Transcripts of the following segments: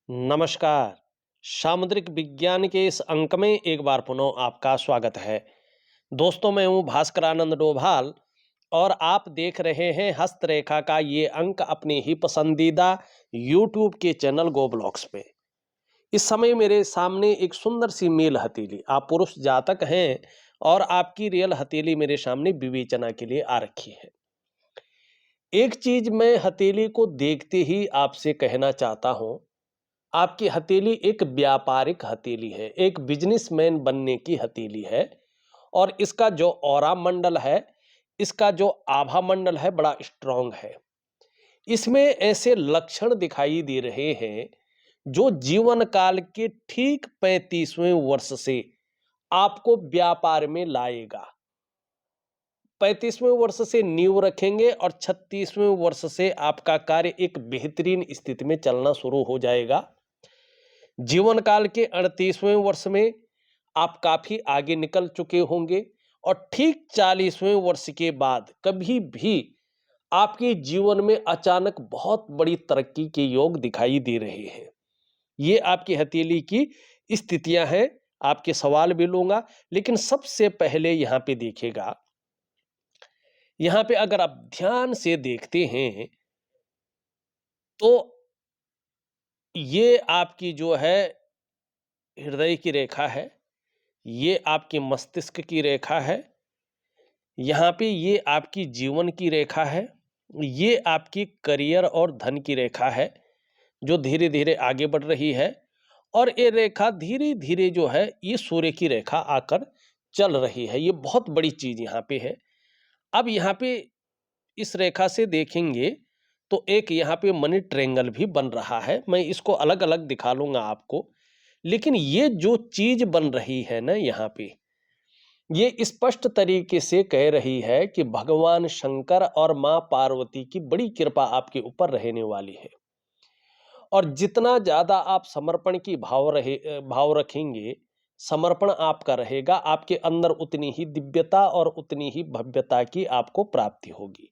नमस्कार। सामुद्रिक विज्ञान के इस अंक में एक बार पुनः आपका स्वागत है। दोस्तों, मैं हूँ भास्कर आनंद डोभाल और आप देख रहे हैं हस्तरेखा का ये अंक अपने ही पसंदीदा यूट्यूब के चैनल गो ब्लॉग्स पे। इस समय मेरे सामने एक सुंदर सी मेल हथेली, आप पुरुष जातक हैं और आपकी रियल हथेली मेरे सामने विवेचना के लिए आ रखी है। एक चीज मैं हथेली को देखते ही आपसे कहना चाहता हूँ, आपकी हथेली एक व्यापारिक हथेली है, एक बिजनेसमैन बनने की हथेली है। और इसका जो ऑरा मंडल है, इसका जो आभा मंडल है, बड़ा स्ट्रांग है। इसमें ऐसे लक्षण दिखाई दे रहे हैं जो जीवन काल के ठीक 35वें वर्ष से आपको व्यापार में लाएगा। 35वें वर्ष से नींव रखेंगे और 36वें वर्ष से आपका कार्य एक बेहतरीन स्थिति में चलना शुरू हो जाएगा। जीवन काल के 38वें वर्ष में आप काफी आगे निकल चुके होंगे और ठीक 40वें वर्ष के बाद कभी भी आपके जीवन में अचानक बहुत बड़ी तरक्की के योग दिखाई दे रहे हैं। ये आपकी हथेली की स्थितियां हैं। आपके सवाल भी लूंगा, लेकिन सबसे पहले यहां पे देखिएगा। यहां पे अगर आप ध्यान से देखते हैं तो ये आपकी जो है हृदय की रेखा है, ये आपके मस्तिष्क की रेखा है, यहाँ पे ये आपकी जीवन की रेखा है, ये आपकी करियर और धन की रेखा है जो धीरे धीरे आगे बढ़ रही है। और ये रेखा धीरे धीरे जो है ये सूर्य की रेखा आकर चल रही है। ये बहुत बड़ी चीज यहाँ पे है। अब यहाँ पे इस रेखा से देखेंगे तो एक यहाँ पे मनी ट्रायंगल भी बन रहा है। मैं इसको अलग अलग दिखा लूंगा आपको, लेकिन ये जो चीज बन रही है ना यहाँ पे, ये स्पष्ट तरीके से कह रही है कि भगवान शंकर और मां पार्वती की बड़ी कृपा आपके ऊपर रहने वाली है। और जितना ज्यादा आप समर्पण की भाव रखेंगे, समर्पण आपका रहेगा, आपके अंदर उतनी ही दिव्यता और उतनी ही भव्यता की आपको प्राप्ति होगी।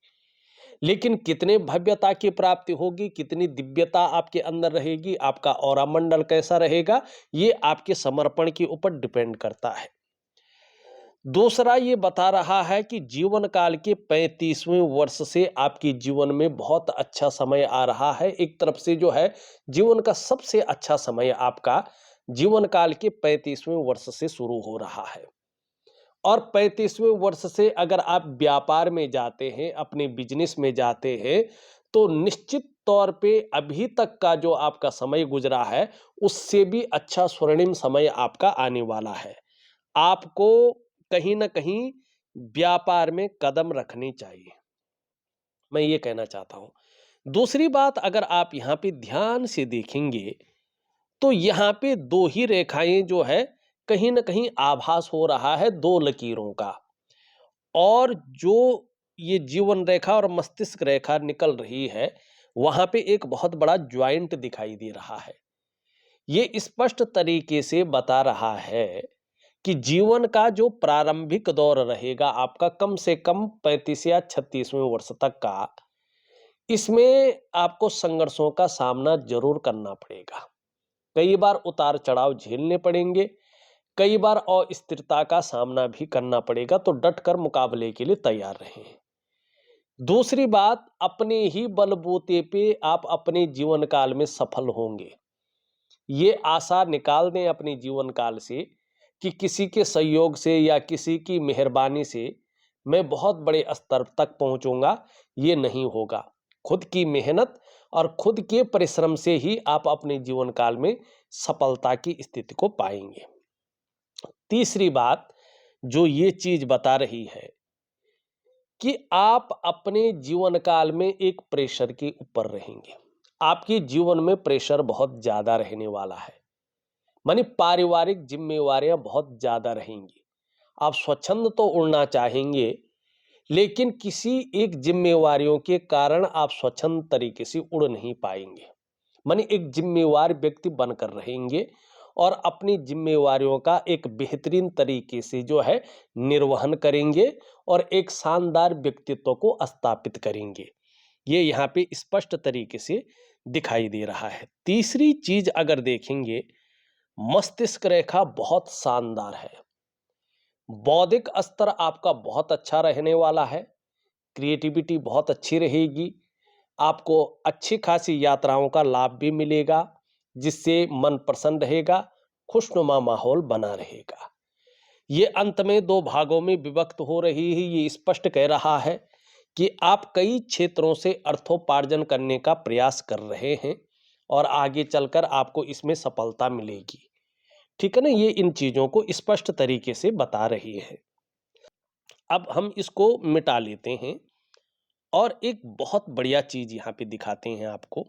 लेकिन कितने भव्यता की प्राप्ति होगी, कितनी दिव्यता आपके अंदर रहेगी, आपका ऑरा मंडल कैसा रहेगा, ये आपके समर्पण के ऊपर डिपेंड करता है। दूसरा ये बता रहा है कि जीवन काल के 35वें वर्ष से आपके जीवन में बहुत अच्छा समय आ रहा है। एक तरफ से जो है जीवन का सबसे अच्छा समय आपका जीवन काल के 35वें वर्ष से शुरू हो रहा है। और 35वें वर्ष से अगर आप व्यापार में जाते हैं, अपने बिजनेस में जाते हैं, तो निश्चित तौर पे अभी तक का जो आपका समय गुजरा है उससे भी अच्छा स्वर्णिम समय आपका आने वाला है। आपको कहीं न कहीं व्यापार में कदम रखनी चाहिए, मैं ये कहना चाहता हूँ। दूसरी बात, अगर आप यहाँ पे ध्यान से देखेंगे, तो यहाँ पे 2 ही रेखाएँ जो है, कहीं न कहीं आभास हो रहा है 2 लकीरों का। और जो ये जीवन रेखा और मस्तिष्क रेखा निकल रही है, वहाँ पे एक बहुत बड़ा जॉइंट दिखाई दे रहा है। ये स्पष्ट तरीके से बता रहा है कि जीवन का जो प्रारंभिक दौर रहेगा आपका, कम से कम 35 या 36वें वर्ष तक का, इसमें आपको संघर्षों का सामना जरूर करना पड़ेगा। कई बार उतार चढ़ाव झेलने पड़ेंगे, कई बार अस्थिरता का सामना भी करना पड़ेगा, तो डट कर मुकाबले के लिए तैयार रहें। दूसरी बात, अपने ही बलबूते पे आप अपने जीवन काल में सफल होंगे, ये आशा निकाल दें अपने जीवन काल से कि किसी के सहयोग से या किसी की मेहरबानी से मैं बहुत बड़े स्तर तक पहुंचूंगा, ये नहीं होगा। खुद की मेहनत और खुद के परिश्रम से ही आप अपने जीवन काल में सफलता की स्थिति को पाएंगे। तीसरी बात जो ये चीज बता रही है कि आप अपने जीवन काल में एक प्रेशर के ऊपर रहेंगे। आपके जीवन में प्रेशर बहुत ज्यादा रहने वाला है, मानी पारिवारिक जिम्मेवारियां बहुत ज्यादा रहेंगी। आप स्वच्छंद तो उड़ना चाहेंगे, लेकिन किसी एक जिम्मेवारियों के कारण आप स्वच्छंद तरीके से उड़ नहीं पाएंगे। मानी एक जिम्मेवार व्यक्ति बनकर रहेंगे और अपनी जिम्मेवारियों का एक बेहतरीन तरीके से जो है निर्वहन करेंगे और एक शानदार व्यक्तित्व को स्थापित करेंगे। ये यहाँ पे स्पष्ट तरीके से दिखाई दे रहा है। तीसरी चीज अगर देखेंगे, मस्तिष्क रेखा बहुत शानदार है। बौद्धिक स्तर आपका बहुत अच्छा रहने वाला है। क्रिएटिविटी बहुत अच्छी रहेगी। आपको अच्छी खासी यात्राओं का लाभ भी मिलेगा, जिससे मन प्रसन्न रहेगा, खुशनुमा माहौल बना रहेगा। ये अंत में दो भागों में विभक्त हो रही है। ये स्पष्ट कह रहा है कि आप कई क्षेत्रों से अर्थोपार्जन करने का प्रयास कर रहे हैं और आगे चलकर आपको इसमें सफलता मिलेगी। ठीक है ना, ये इन चीजों को स्पष्ट तरीके से बता रही है। अब हम इसको मिटा लेते हैं और एक बहुत बढ़िया चीज यहाँ पे दिखाते हैं आपको।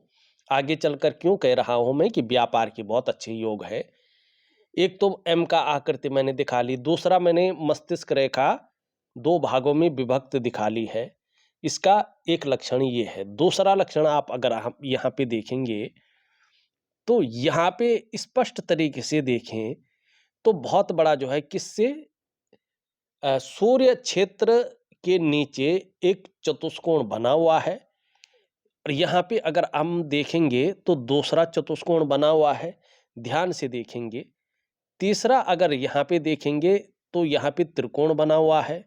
आगे चलकर क्यों कह रहा हूं मैं कि व्यापार के बहुत अच्छे योग है। एक तो एम का आकृति मैंने दिखा ली, दूसरा मैंने मस्तिष्क रेखा दो भागों में विभक्त दिखा ली है। इसका एक लक्षण ये है। दूसरा लक्षण आप अगर हम यहाँ पे देखेंगे तो यहाँ पे स्पष्ट तरीके से देखें तो बहुत बड़ा जो है किससे, सूर्य क्षेत्र के नीचे एक चतुष्कोण बना हुआ है। और यहाँ पे अगर हम देखेंगे तो दूसरा चतुष्कोण बना हुआ है, ध्यान से देखेंगे। तीसरा अगर यहाँ पे देखेंगे तो यहाँ पे त्रिकोण बना हुआ है।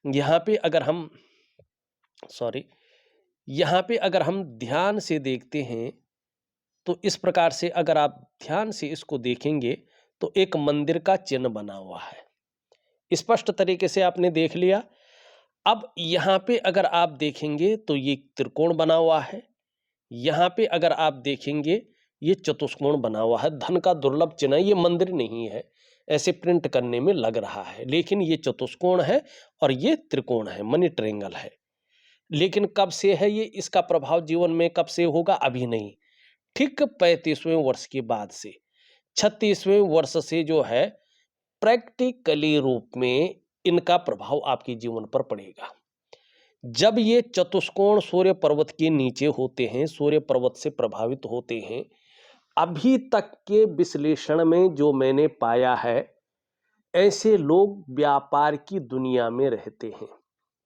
यहाँ पे अगर हम यहाँ पे अगर हम ध्यान से देखते हैं तो इस प्रकार से अगर आप ध्यान से इसको देखेंगे तो एक मंदिर का चिन्ह बना हुआ है। स्पष्ट तरीके से आपने देख लिया। अब यहाँ पे अगर आप देखेंगे तो ये त्रिकोण बना हुआ है। यहाँ पे अगर आप देखेंगे ये चतुष्कोण बना हुआ है। धन का दुर्लभ चिन्ह, ये मंदिर नहीं है, ऐसे प्रिंट करने में लग रहा है, लेकिन ये चतुष्कोण है और ये त्रिकोण है, मनी ट्रायंगल है। लेकिन कब से है ये, इसका प्रभाव जीवन में कब से होगा, अभी नहीं, ठीक 35वें वर्ष के बाद से। 36वें वर्ष से जो है प्रैक्टिकली रूप में इनका प्रभाव आपके जीवन पर पड़ेगा। जब ये चतुष्कोण सूर्य पर्वत के नीचे होते हैं, सूर्य पर्वत से प्रभावित होते हैं, अभी तक के विश्लेषण में जो मैंने पाया है, ऐसे लोग व्यापार की दुनिया में रहते हैं,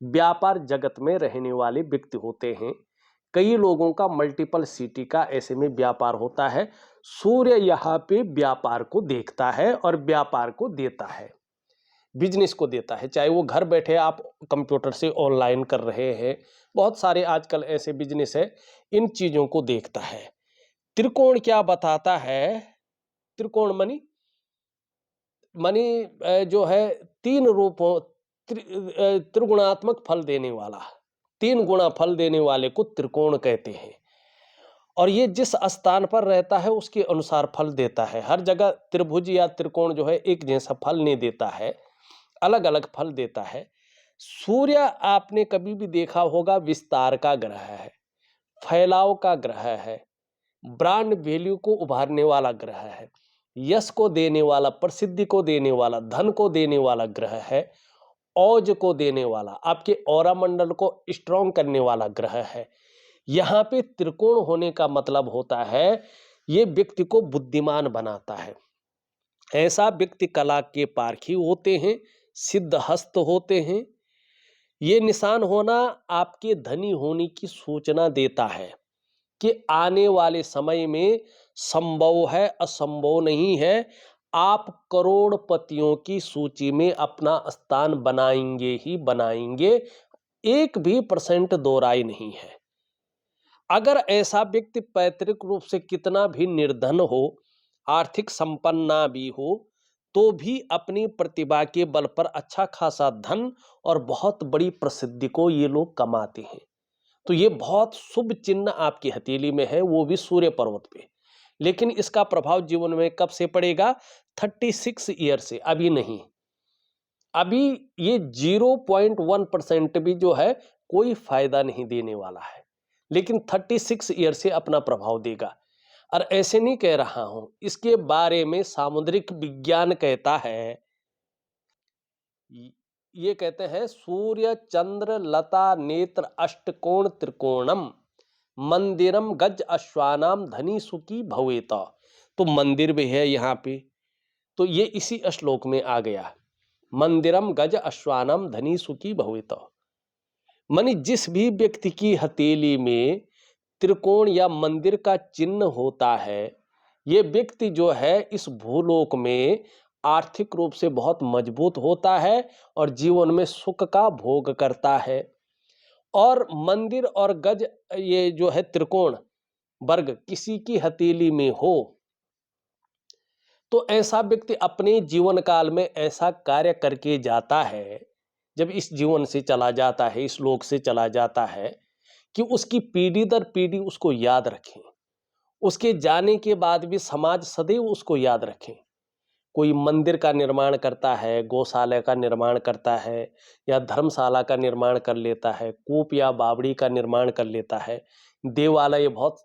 व्यापार जगत में रहने वाले व्यक्ति होते हैं। कई लोगों का मल्टीपल सिटी का ऐसे में व्यापार होता है। सूर्य यहाँ पे व्यापार को देखता है और व्यापार को देता है, बिजनेस को देता है। चाहे वो घर बैठे आप कंप्यूटर से ऑनलाइन कर रहे हैं, बहुत सारे आजकल ऐसे बिजनेस है, इन चीजों को देखता है। त्रिकोण क्या बताता है? त्रिकोण मनी जो है तीन रूपों, त्रिगुणात्मक फल देने वाला, 3 गुणा फल देने वाले को त्रिकोण कहते हैं। और ये जिस स्थान पर रहता है उसके अनुसार फल देता है। हर जगह त्रिभुज या त्रिकोण जो है एक जैसा फल नहीं देता है, अलग अलग फल देता है। सूर्य आपने कभी भी देखा होगा विस्तार का ग्रह है, फैलाव का ग्रह है, ब्रांड वैल्यू को उभारने वाला ग्रह है, यश को देने वाला, प्रसिद्धि को देने वाला, धन को देने वाला ग्रह है, औज को देने वाला, आपके ऑरा मंडल को स्ट्रॉन्ग करने वाला ग्रह है। यहाँ पे त्रिकोण होने का मतलब होता है ये व्यक्ति को बुद्धिमान बनाता है। ऐसा व्यक्ति कला के पारखी होते हैं, सिद्धहस्त होते हैं। ये निशान होना आपके धनी होने की सूचना देता है कि आने वाले समय में संभव है, असंभव नहीं है, आप करोड़पतियों की सूची में अपना स्थान बनाएंगे ही बनाएंगे, 1% दो राय नहीं है। अगर ऐसा व्यक्ति पैतृक रूप से कितना भी निर्धन हो, आर्थिक संपन्न ना भी हो, तो भी अपनी प्रतिभा के बल पर अच्छा खासा धन और बहुत बड़ी प्रसिद्धि को ये लोग कमाते हैं। तो ये बहुत शुभ चिन्ह आपकी हथेली में है, वो भी सूर्य पर्वत पे। लेकिन इसका प्रभाव जीवन में कब से पड़ेगा? 36 ईयर से, अभी नहीं। अभी ये 0.1% भी जो है कोई फायदा नहीं देने वाला है, लेकिन 36 ईयर से अपना प्रभाव देगा। और ऐसे नहीं कह रहा हूं, इसके बारे में सामुद्रिक विज्ञान कहता है, ये कहते हैं सूर्य चंद्र लता नेत्र अष्टकोण त्रिकोणम मंदिरम गज अश्वानाम धनी सुखी भवेत। तो मंदिर भी है यहाँ पे, तो ये इसी श्लोक में आ गया, मंदिरम गज अश्वानाम धनी सुखी भवेत। मानी जिस भी व्यक्ति की हथेली में त्रिकोण या मंदिर का चिन्ह होता है, ये व्यक्ति जो है इस भूलोक में आर्थिक रूप से बहुत मजबूत होता है और जीवन में सुख का भोग करता है। और मंदिर और गज, ये जो है त्रिकोण वर्ग किसी की हथेली में हो तो ऐसा व्यक्ति अपने जीवन काल में ऐसा कार्य करके जाता है, जब इस जीवन से चला जाता है, इस लोक से चला जाता है, कि उसकी पीढ़ी दर पीढ़ी उसको याद रखें। उसके जाने के बाद भी समाज सदैव उसको याद रखें। कोई मंदिर का निर्माण करता है, गौशाला का निर्माण करता है, या धर्मशाला का निर्माण कर लेता है, कूप या बावड़ी का निर्माण कर लेता है, देवालय बहुत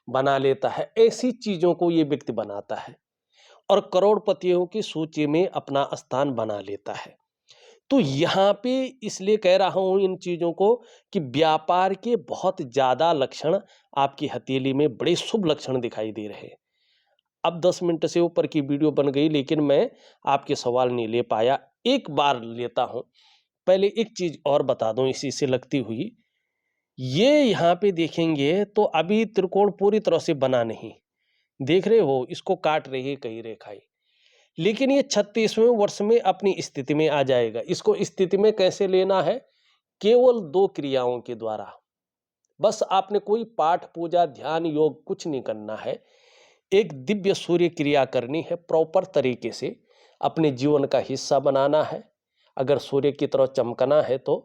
बना लेता है, ऐसी चीजों को ये व्यक्ति बनाता है और करोड़पतियों की सूची में अपना स्थान बना लेता है। तो यहाँ पे इसलिए कह रहा हूं इन चीजों को कि व्यापार के बहुत ज्यादा लक्षण आपकी हथेली में बड़े शुभ लक्षण दिखाई दे रहे हैं। अब 10 मिनट से ऊपर की वीडियो बन गई, लेकिन मैं आपके सवाल नहीं ले पाया, एक बार लेता हूं। पहले एक चीज और बता दूं इसी से लगती हुई, ये यहाँ पे देखेंगे तो अभी त्रिकोण पूरी तरह से बना नहीं, देख रहे हो, इसको काट रही है कई रेखाएं, लेकिन ये 36वें वर्ष में अपनी स्थिति में आ जाएगा। इसको स्थिति में कैसे लेना है? केवल 2 क्रियाओं के द्वारा। बस आपने कोई पाठ, पूजा, ध्यान, योग कुछ नहीं करना है। एक दिव्य सूर्य क्रिया करनी है, प्रॉपर तरीके से अपने जीवन का हिस्सा बनाना है। अगर सूर्य की तरह चमकना है, तो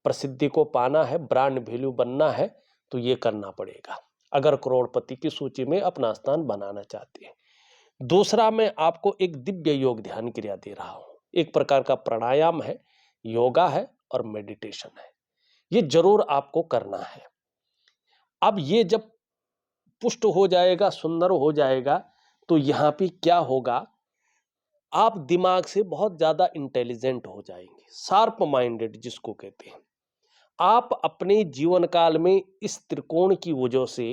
प्रसिद्धि को पाना है, ब्रांड वैल्यू बनना है, तो ये करना पड़ेगा, अगर करोड़पति की सूची में अपना स्थान बनाना चाहते हैं। दूसरा, मैं आपको एक दिव्य योग ध्यान क्रिया दे रहा हूं, एक प्रकार का प्राणायाम है, योगा है और मेडिटेशन है। ये जरूर आपको करना है। अब ये जब पुष्ट हो जाएगा, सुंदर हो जाएगा, तो यहां पे क्या होगा, आप दिमाग से बहुत ज्यादा इंटेलिजेंट हो जाएंगे, शार्प माइंडेड जिसको कहते हैं। आप अपने जीवन काल में इस त्रिकोण की वजह से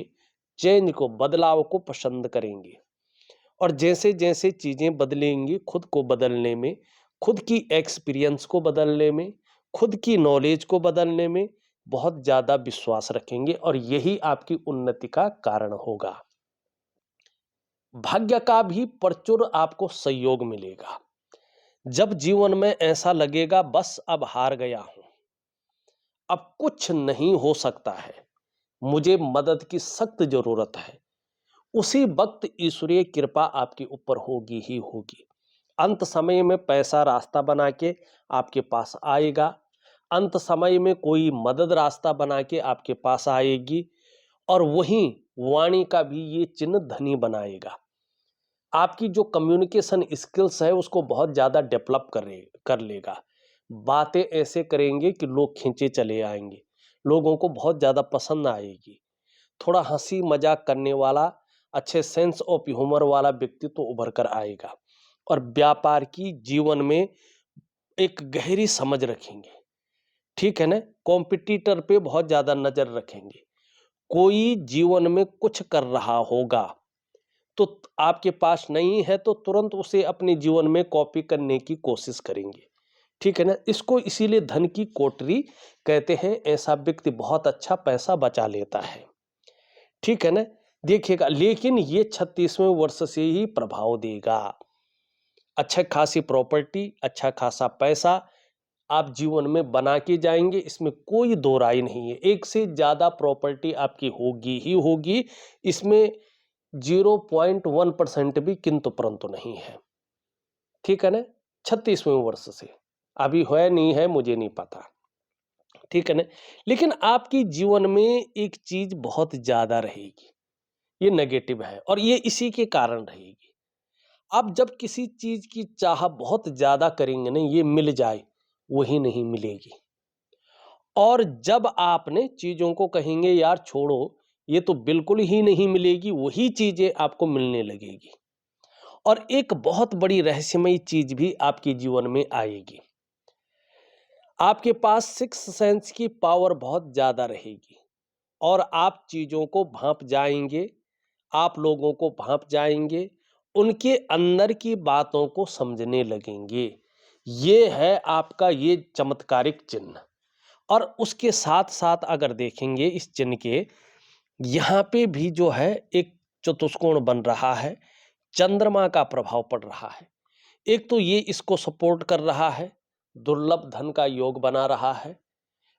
चेंज को, बदलाव को पसंद करेंगे। और जैसे जैसे चीजें बदलेंगी, खुद को बदलने में, खुद की एक्सपीरियंस को बदलने में, खुद की नॉलेज को बदलने में बहुत ज्यादा विश्वास रखेंगे, और यही आपकी उन्नति का कारण होगा। भाग्य का भी प्रचुर आपको सहयोग मिलेगा। जब जीवन में ऐसा लगेगा बस अब हार गया हूं, अब कुछ नहीं हो सकता है, मुझे मदद की सख्त जरूरत है, उसी वक्त ईश्वरीय कृपा आपके ऊपर होगी ही होगी। अंत समय में पैसा रास्ता बना के आपके पास आएगा, अंत समय में कोई मदद रास्ता बना के आपके पास आएगी, और वहीं वाणी का भी ये चिन्ह धनी बनाएगा। आपकी जो कम्युनिकेशन स्किल्स है उसको बहुत ज़्यादा डेवलप कर लेगा। बातें ऐसे करेंगे कि लोग खींचे चले आएंगे, लोगों को बहुत ज़्यादा पसंद आएगी। थोड़ा हंसी मजाक करने वाला, अच्छे सेंस ऑफ ह्यूमर वाला व्यक्ति तो उभर कर आएगा, और व्यापार की जीवन में एक गहरी समझ रखेंगे, ठीक है ना। कॉम्पिटिटर पे बहुत ज्यादा नजर रखेंगे। कोई जीवन में कुछ कर रहा होगा तो आपके पास नहीं है तो तुरंत उसे अपने जीवन में कॉपी करने की कोशिश करेंगे, ठीक है ना। इसको इसीलिए धन की कोठरी कहते हैं। ऐसा व्यक्ति बहुत अच्छा पैसा बचा लेता है, ठीक है ना। देखिएगा, लेकिन ये 36वें वर्ष से ही प्रभाव देगा। अच्छा खासी प्रॉपर्टी, अच्छा खासा पैसा आप जीवन में बना के जाएंगे, इसमें कोई दो राय नहीं है। एक से ज्यादा प्रॉपर्टी आपकी होगी ही होगी, इसमें 0.1% भी किंतु परंतु नहीं है, ठीक है ना। 36वें वर्ष से अभी है नहीं है मुझे नहीं पता, ठीक है ना। लेकिन आपकी जीवन में एक चीज बहुत ज्यादा रहेगी, ये नेगेटिव है, और ये इसी के कारण रहेगी। आप जब किसी चीज की चाह बहुत ज्यादा करेंगे ना, ये मिल जाए वही नहीं मिलेगी। और जब आपने चीजों को कहेंगे यार छोड़ो, ये तो बिल्कुल ही नहीं मिलेगी, वही चीजें आपको मिलने लगेगी। और एक बहुत बड़ी रहस्यमयी चीज भी आपके जीवन में आएगी। आपके पास सिक्स सेंस की पावर बहुत ज्यादा रहेगी, और आप चीजों को भांप जाएंगे, आप लोगों को भांप जाएंगे, उनके अंदर की बातों को समझने लगेंगे। ये है आपका ये चमत्कारिक चिन्ह। और उसके साथ साथ अगर देखेंगे इस चिन्ह के, यहाँ पे भी जो है एक चतुष्कोण बन रहा है, चंद्रमा का प्रभाव पड़ रहा है। एक तो ये इसको सपोर्ट कर रहा है, दुर्लभ धन का योग बना रहा है।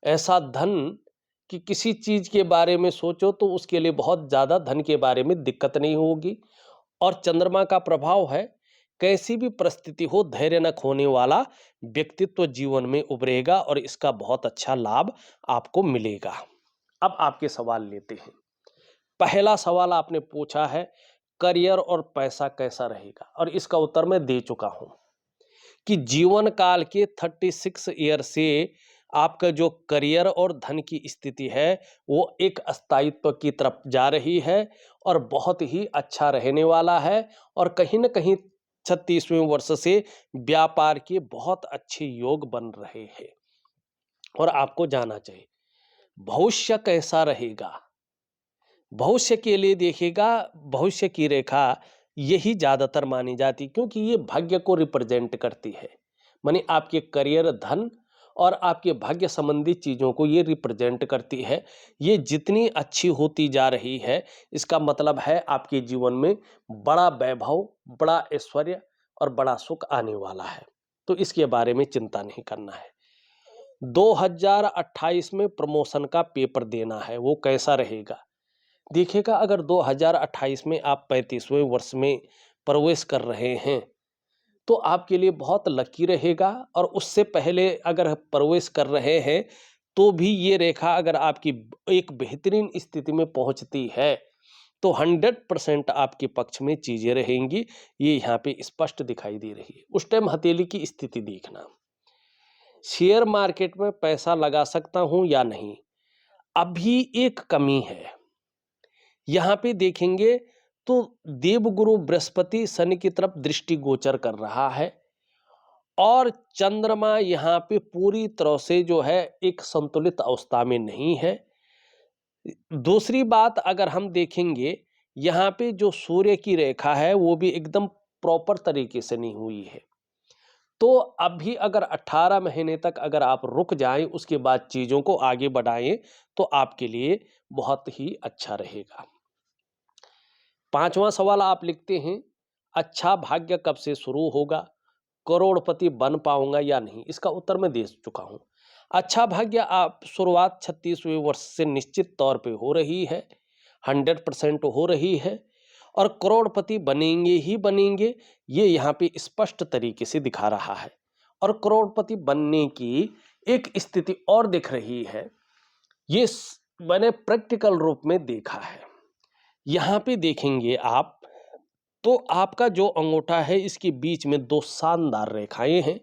ऐसा धन कि किसी चीज के बारे में सोचो तो उसके लिए बहुत ज्यादा धन के बारे में दिक्कत नहीं होगी। और चंद्रमा का प्रभाव है, कैसी भी परिस्थिति हो धैर्य न खोने वाला व्यक्तित्व जीवन में उभरेगा और इसका बहुत अच्छा लाभ आपको मिलेगा। अब आपके सवाल लेते हैं। पहला सवाल आपने पूछा है, करियर और पैसा कैसा रहेगा, और इसका उत्तर मैं दे चुका हूं कि जीवन काल के 36 ईयर से आपका जो करियर और धन की स्थिति है वो एक स्थायित्व की तरफ जा रही है और बहुत ही अच्छा रहने वाला है। और कहीं न कहीं 36वें वर्ष से व्यापार के बहुत अच्छे योग बन रहे हैं। और आपको जानना चाहिए भविष्य कैसा रहेगा। भविष्य के लिए देखिएगा, भविष्य की रेखा यही ज्यादातर मानी जाती क्योंकि ये भाग्य को रिप्रेजेंट करती है। माने आपके करियर, धन और आपके भाग्य संबंधी चीजों को ये रिप्रेजेंट करती है। ये जितनी अच्छी होती जा रही है इसका मतलब है आपके जीवन में बड़ा वैभव, बड़ा ऐश्वर्य और बड़ा सुख आने वाला है। तो इसके बारे में चिंता नहीं करना है। 2028 में प्रमोशन का पेपर देना है, वो कैसा रहेगा। देखिएगा, अगर 2028 में आप 35वें वर्ष में प्रवेश कर रहे हैं तो आपके लिए बहुत लकी रहेगा। और उससे पहले अगर प्रवेश कर रहे हैं तो भी ये रेखा अगर आपकी एक बेहतरीन स्थिति में पहुंचती है तो 100% आपके पक्ष में चीजें रहेंगी। ये यहाँ पे स्पष्ट दिखाई दे रही है। उस टाइम हथेली की स्थिति देखना, शेयर मार्केट में पैसा लगा सकता हूं या नहीं, अभी एक कमी है। यहाँ पे देखेंगे तो देवगुरु बृहस्पति शनि की तरफ दृष्टि गोचर कर रहा है और चंद्रमा यहाँ पे पूरी तरह से जो है एक संतुलित अवस्था में नहीं है। दूसरी बात अगर हम देखेंगे, यहाँ पे जो सूर्य की रेखा है वो भी एकदम प्रॉपर तरीके से नहीं हुई है। तो अभी अगर 18 महीने तक अगर आप रुक जाएं, उसके बाद चीजों को आगे बढ़ाएं तो आपके लिए बहुत ही अच्छा रहेगा। पांचवा सवाल आप लिखते हैं, अच्छा भाग्य कब से शुरू होगा, करोड़पति बन पाऊंगा या नहीं। इसका उत्तर मैं दे चुका हूं। अच्छा भाग्य आप शुरुआत 36वें वर्ष से निश्चित तौर पे हो रही है, 100% हो रही है और करोड़पति बनेंगे ही बनेंगे, ये यहाँ पे स्पष्ट तरीके से दिखा रहा है। और करोड़पति बनने की एक स्थिति और दिख रही है, ये मैंने प्रैक्टिकल रूप में देखा है। यहाँ पे देखेंगे आप तो आपका जो अंगूठा है इसके बीच में दो शानदार रेखाएं हैं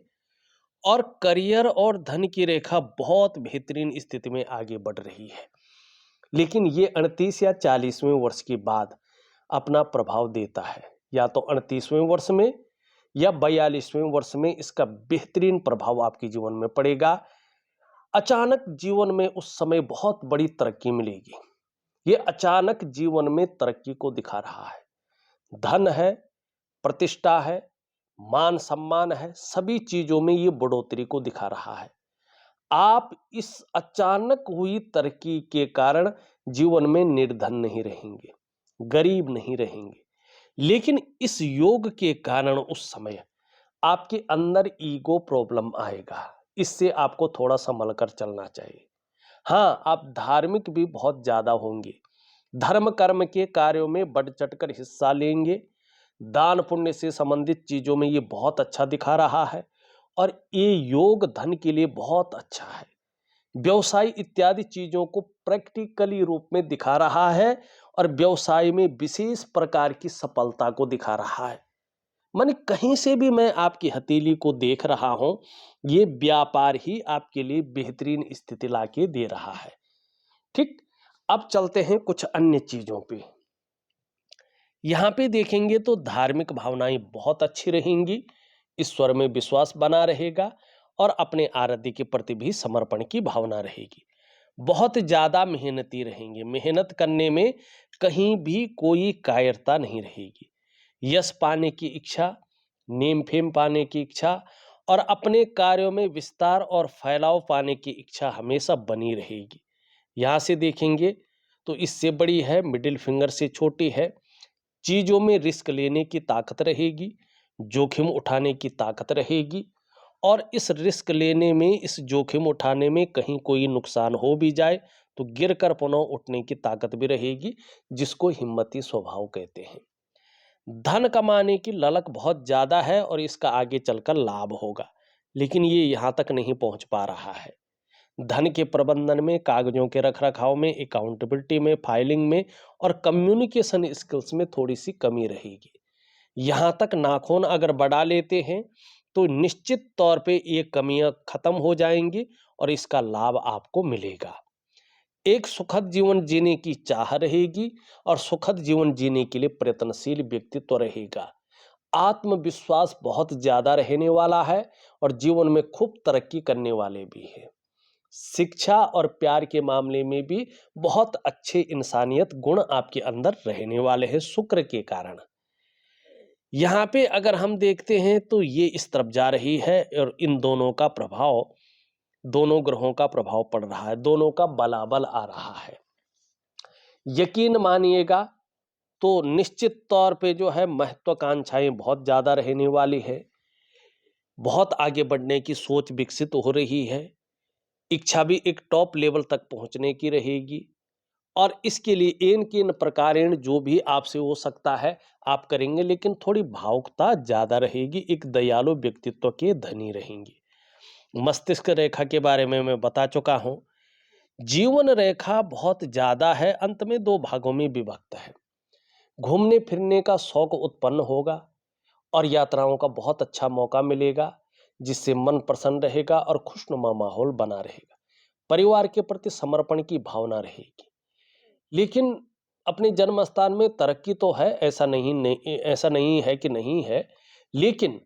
और करियर और धन की रेखा बहुत बेहतरीन स्थिति में आगे बढ़ रही है। लेकिन ये 38 या 40वें वर्ष के बाद अपना प्रभाव देता है, या तो 38वें वर्ष में या 42वें वर्ष में इसका बेहतरीन प्रभाव आपके जीवन में पड़ेगा। अचानक जीवन में उस समय बहुत बड़ी तरक्की मिलेगी। ये अचानक जीवन में तरक्की को दिखा रहा है। धन है, प्रतिष्ठा है, मान सम्मान है, सभी चीजों में ये बढ़ोतरी को दिखा रहा है। आप इस अचानक हुई तरक्की के कारण जीवन में निर्धन नहीं रहेंगे, गरीब नहीं रहेंगे, लेकिन इस योग के कारण उस समय आपके अंदर ईगो प्रॉब्लम आएगा। इससे आपको थोड़ा संभल कर चलना चाहिए। हाँ, आप धार्मिक भी बहुत ज्यादा होंगे, धर्म कर्म के कार्यों में बढ़ चढ़कर हिस्सा लेंगे, दान पुण्य से संबंधित चीजों में ये बहुत अच्छा दिखा रहा है और ये योग धन के लिए बहुत अच्छा है। व्यवसाय इत्यादि चीजों को प्रैक्टिकली रूप में दिखा रहा है और व्यवसाय में विशेष प्रकार की सफलता को दिखा रहा है। माने कहीं से भी मैं आपकी हथेली को देख रहा हूं, ये व्यापार ही आपके लिए बेहतरीन स्थिति लाके दे रहा है। ठीक, अब चलते हैं कुछ अन्य चीजों पे। यहाँ पे देखेंगे तो धार्मिक भावनाएं बहुत अच्छी रहेंगी, ईश्वर में विश्वास बना रहेगा और अपने आराध्य के प्रति भी समर्पण की भावना रहेगी। बहुत ज्यादा मेहनती रहेंगे, मेहनत करने में कहीं भी कोई कायरता नहीं रहेगी। यश पाने की इच्छा, नेम फेम पाने की इच्छा और अपने कार्यों में विस्तार और फैलाव पाने की इच्छा हमेशा बनी रहेगी। यहाँ से देखेंगे तो इससे बड़ी है, मिडिल फिंगर से छोटी है। चीज़ों में रिस्क लेने की ताकत रहेगी, जोखिम उठाने की ताकत रहेगी, और इस रिस्क लेने में, इस जोखिम उठाने में कहीं कोई नुकसान हो भी जाए तो गिरकर पुनः उठने की ताकत भी रहेगी, जिसको हिम्मती स्वभाव कहते हैं। धन कमाने की ललक बहुत ज़्यादा है और इसका आगे चलकर लाभ होगा, लेकिन ये यहाँ तक नहीं पहुँच पा रहा है। धन के प्रबंधन में, कागजों के रखरखाव में, अकाउंटेबिलिटी में, फाइलिंग में और कम्युनिकेशन स्किल्स में थोड़ी सी कमी रहेगी। यहाँ तक नाखून अगर बढ़ा लेते हैं तो निश्चित तौर पे ये कमियां खत्म हो जाएंगी और इसका लाभ आपको मिलेगा। एक सुखद जीवन जीने की चाह रहेगी और सुखद जीवन जीने के लिए प्रयत्नशील व्यक्तित्व रहेगा। आत्मविश्वास बहुत ज्यादा रहने वाला है और जीवन में खूब तरक्की करने वाले भी हैं। शिक्षा और प्यार के मामले में भी बहुत अच्छे इंसानियत गुण आपके अंदर रहने वाले हैं शुक्र के कारण। यहाँ पे अगर हम देखते हैं तो ये इस तरफ जा रही है और इन दोनों का प्रभाव, दोनों ग्रहों का प्रभाव पड़ रहा है, दोनों का बलाबल आ रहा है। यकीन मानिएगा तो निश्चित तौर पे जो है महत्वाकांक्षाएं बहुत ज्यादा रहने वाली है, बहुत आगे बढ़ने की सोच विकसित हो रही है, इच्छा भी एक टॉप लेवल तक पहुंचने की रहेगी और इसके लिए इन किन प्रकारेण जो भी आपसे हो सकता है आप करेंगे, लेकिन थोड़ी भावुकता ज्यादा रहेगी, एक दयालु व्यक्तित्व के धनी रहेंगे। मस्तिष्क रेखा के बारे में मैं बता चुका हूं। जीवन रेखा बहुत ज्यादा है, अंत में दो भागों में विभक्त है। घूमने फिरने का शौक उत्पन्न होगा और यात्राओं का बहुत अच्छा मौका मिलेगा, जिससे मन प्रसन्न रहेगा और खुशनुमा माहौल बना रहेगा। परिवार के प्रति समर्पण की भावना रहेगी, लेकिन अपने जन्म स्थान में तरक्की तो है, ऐसा नहीं है कि नहीं है, लेकिन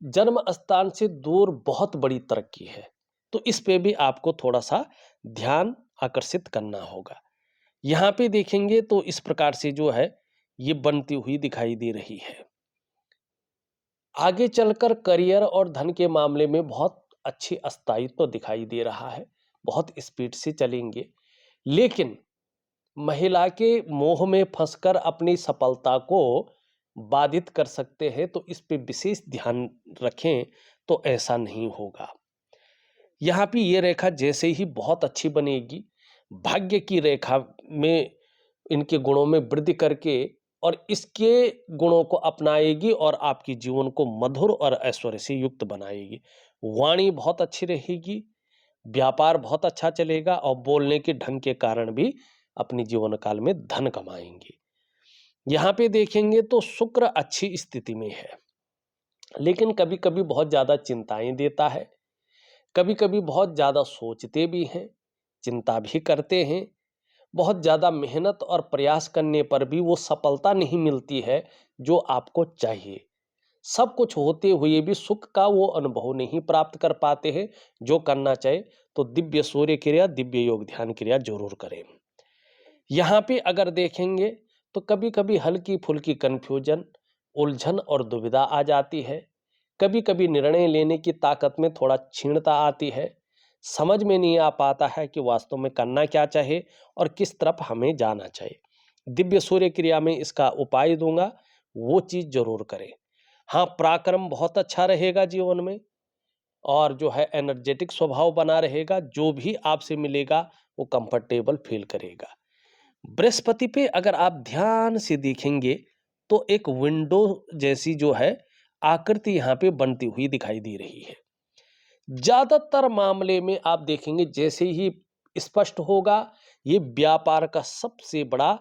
जन्म स्थान से दूर बहुत बड़ी तरक्की है, तो इस पे भी आपको थोड़ा सा ध्यान आकर्षित करना होगा। यहाँ पे देखेंगे तो इस प्रकार से जो है ये बनती हुई दिखाई दे रही है। आगे चलकर करियर और धन के मामले में बहुत अच्छी स्थायित्व दिखाई दे रहा है, बहुत स्पीड से चलेंगे, लेकिन महिला के मोह में फंसकर अपनी सफलता को बाधित कर सकते हैं, तो इस पे विशेष ध्यान रखें तो ऐसा नहीं होगा। यहाँ पे ये रेखा जैसे ही बहुत अच्छी बनेगी, भाग्य की रेखा में इनके गुणों में वृद्धि करके और इसके गुणों को अपनाएगी और आपके जीवन को मधुर और ऐश्वर्य से युक्त बनाएगी। वाणी बहुत अच्छी रहेगी, व्यापार बहुत अच्छा चलेगा और बोलने के ढंग के कारण भी अपने जीवन काल में धन कमाएंगे। यहाँ पे देखेंगे तो शुक्र अच्छी स्थिति में है, लेकिन कभी कभी बहुत ज्यादा चिंताएं देता है, कभी कभी बहुत ज्यादा सोचते भी हैं, चिंता भी करते हैं। बहुत ज्यादा मेहनत और प्रयास करने पर भी वो सफलता नहीं मिलती है जो आपको चाहिए। सब कुछ होते हुए भी सुख का वो अनुभव नहीं प्राप्त कर पाते हैं जो करना चाहे, तो दिव्य सूर्य क्रिया, दिव्य योग ध्यान क्रिया जरूर करें। यहाँ पे अगर देखेंगे तो कभी कभी हल्की फुल्की कंफ्यूजन, उलझन और दुविधा आ जाती है। कभी कभी निर्णय लेने की ताकत में थोड़ा क्षीणता आती है, समझ में नहीं आ पाता है कि वास्तव में करना क्या चाहे और किस तरफ हमें जाना चाहिए। दिव्य सूर्य क्रिया में इसका उपाय दूंगा, वो चीज जरूर करें। हाँ, पराक्रम बहुत अच्छा रहेगा जीवन में और जो है एनर्जेटिक स्वभाव बना रहेगा, जो भी आपसे मिलेगा वो कंफर्टेबल फील करेगा। बृहस्पति पे अगर आप ध्यान से देखेंगे तो एक विंडो जैसी जो है आकृति यहाँ पे बनती हुई दिखाई दे रही है। ज्यादातर मामले में आप देखेंगे जैसे ही स्पष्ट होगा, ये व्यापार का सबसे बड़ा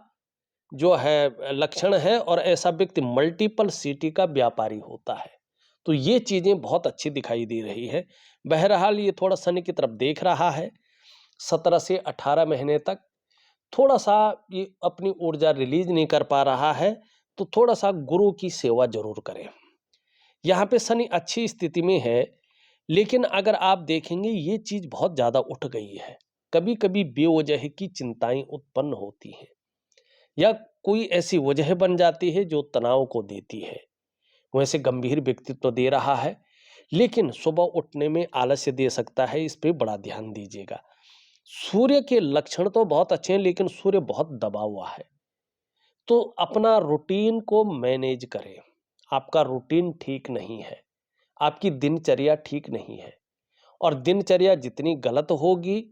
जो है लक्षण है और ऐसा व्यक्ति मल्टीपल सिटी का व्यापारी होता है। तो ये चीजें बहुत अच्छी दिखाई दे रही है। बहरहाल ये थोड़ा शनि की तरफ देख रहा है, 17 से 18 महीने तक थोड़ा सा ये अपनी ऊर्जा रिलीज नहीं कर पा रहा है, तो थोड़ा सा गुरु की सेवा जरूर करें। यहाँ पे शनि अच्छी स्थिति में है, लेकिन अगर आप देखेंगे ये चीज बहुत ज्यादा उठ गई है। कभी कभी बेवजह की चिंताएं उत्पन्न होती हैं या कोई ऐसी वजह बन जाती है जो तनाव को देती है। वैसे गंभीर व्यक्तित्व दे रहा है, लेकिन सुबह उठने में आलस्य दे सकता है, इस पे बड़ा ध्यान दीजिएगा। सूर्य के लक्षण तो बहुत अच्छे हैं, लेकिन सूर्य बहुत दबा हुआ है। तो अपना रूटीन को मैनेज करें। आपका रूटीन ठीक नहीं है, आपकी दिनचर्या ठीक नहीं है, और दिनचर्या जितनी गलत होगी,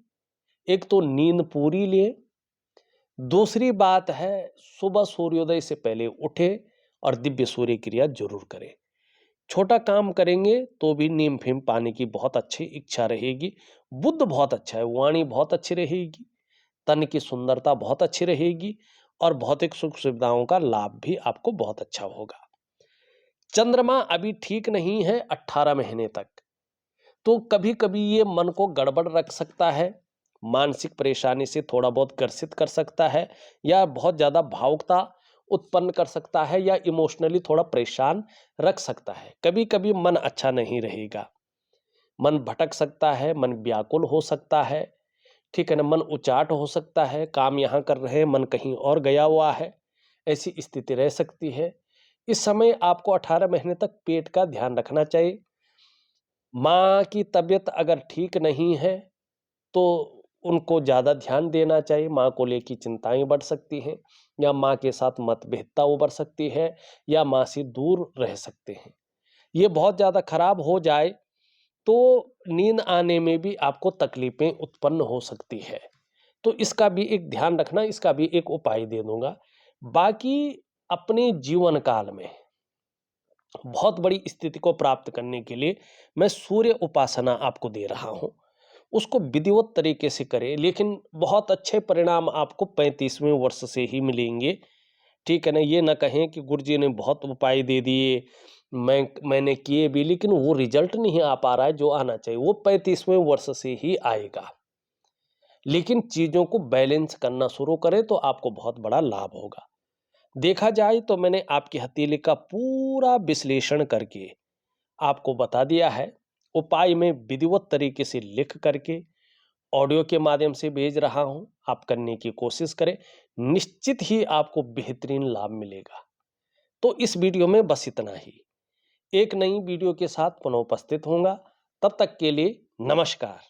एक तो नींद पूरी लें, दूसरी बात है सुबह सूर्योदय से पहले उठें और दिव्य सूर्य क्रिया जरूर करें। छोटा काम करेंगे तो भी नीम फीम पाने की बहुत अच्छी इच्छा रहेगी। बुद्ध बहुत अच्छा है, वाणी बहुत अच्छी रहेगी, तन की सुंदरता बहुत अच्छी रहेगी, और भौतिक सुख सुविधाओं का लाभ भी आपको बहुत अच्छा होगा। चंद्रमा अभी ठीक नहीं है 18 महीने तक, तो कभी कभी ये मन को गड़बड़ रख सकता है, मानसिक परेशानी से थोड़ा बहुत ग्रसित कर सकता है, या बहुत ज्यादा भावुकता उत्पन्न कर सकता है, या इमोशनली थोड़ा परेशान रख सकता है। कभी कभी मन अच्छा नहीं रहेगा, मन भटक सकता है, मन व्याकुल हो सकता है, ठीक है ना, मन उचाट हो सकता है, काम यहाँ कर रहे हैं मन कहीं और गया हुआ है, ऐसी स्थिति रह सकती है। इस समय आपको 18 महीने तक पेट का ध्यान रखना चाहिए। माँ की तबीयत अगर ठीक नहीं है तो उनको ज़्यादा ध्यान देना चाहिए। माँ को लेकर चिंताएं बढ़ सकती हैं, या माँ के साथ मतभेदता उभर सकती है, या माँ से दूर रह सकते हैं। ये बहुत ज़्यादा खराब हो जाए तो नींद आने में भी आपको तकलीफें उत्पन्न हो सकती है। तो इसका भी एक ध्यान रखना, इसका भी एक उपाय दे दूंगा। बाकी अपने जीवन काल में बहुत बड़ी स्थिति को प्राप्त करने के लिए मैं सूर्य उपासना आपको दे रहा हूं। उसको विधिवत तरीके से करें, लेकिन बहुत अच्छे परिणाम आपको 35वें वर्ष से ही मिलेंगे। ठीक है ना, ये ना कहें कि गुरुजी ने बहुत उपाय दे दिए, मैंने किए भी, लेकिन वो रिजल्ट नहीं आ पा रहा है जो आना चाहिए, वो 35वें वर्ष से ही आएगा। लेकिन चीजों को बैलेंस करना शुरू करें तो आपको बहुत बड़ा लाभ होगा। देखा जाए तो मैंने आपकी हथेली का पूरा विश्लेषण करके आपको बता दिया है। उपाय में विधिवत तरीके से लिख करके ऑडियो के माध्यम से भेज रहा हूं, आप करने की कोशिश करें, निश्चित ही आपको बेहतरीन लाभ मिलेगा। तो इस वीडियो में बस इतना ही। एक नई वीडियो के साथ पुनः उपस्थित होऊंगा, तब तक के लिए नमस्कार।